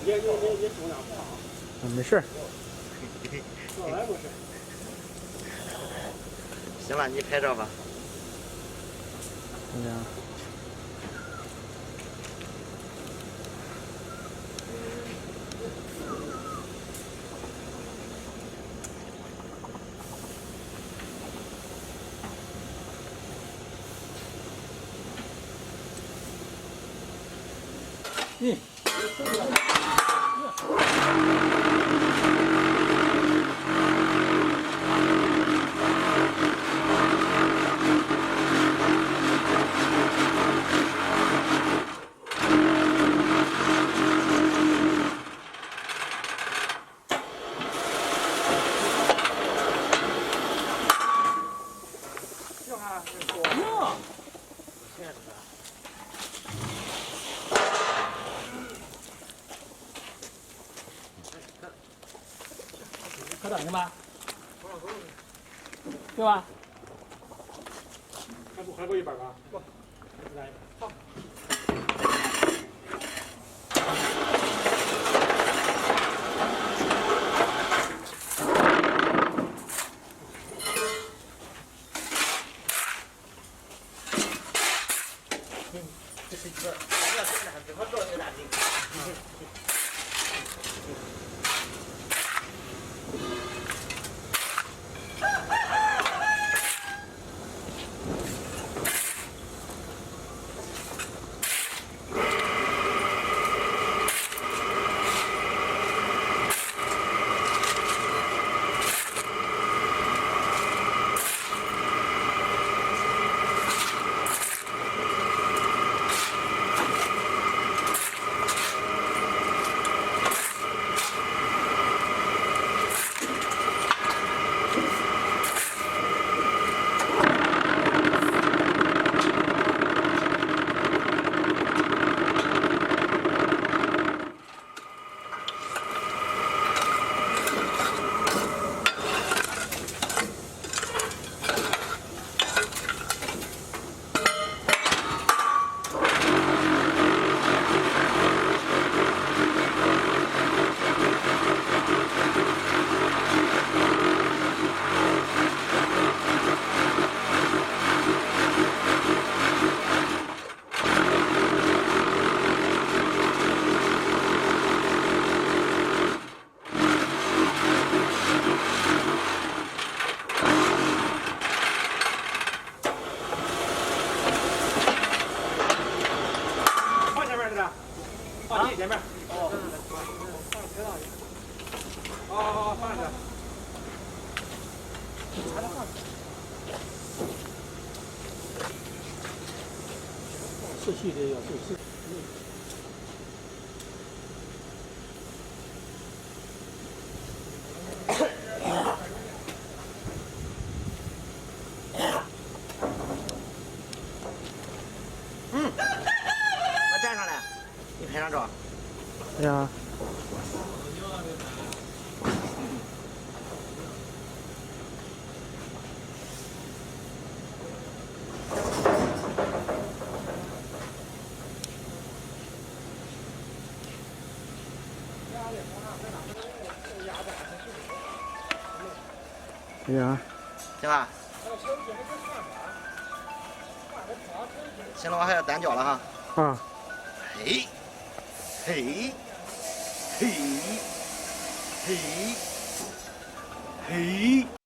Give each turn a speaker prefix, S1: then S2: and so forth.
S1: 也重量不好。
S2: 没事儿。
S1: 从来不是。
S3: 行了，你拍照吧。
S2: 怎么样？可等着吧，对吧？
S1: 还不一本吧？不，来一本。好。
S3: 这是一个，我这个怎么做这个大饼？
S1: 放你前面。哦，放着。细细的要细细。
S3: 我站上来，你拍张照。
S2: 哎呀。哎呀。
S3: 行吧。行了，我还要单脚了哈。
S2: 啊。
S3: 嘿，嘿，嘿，嘿，嘿。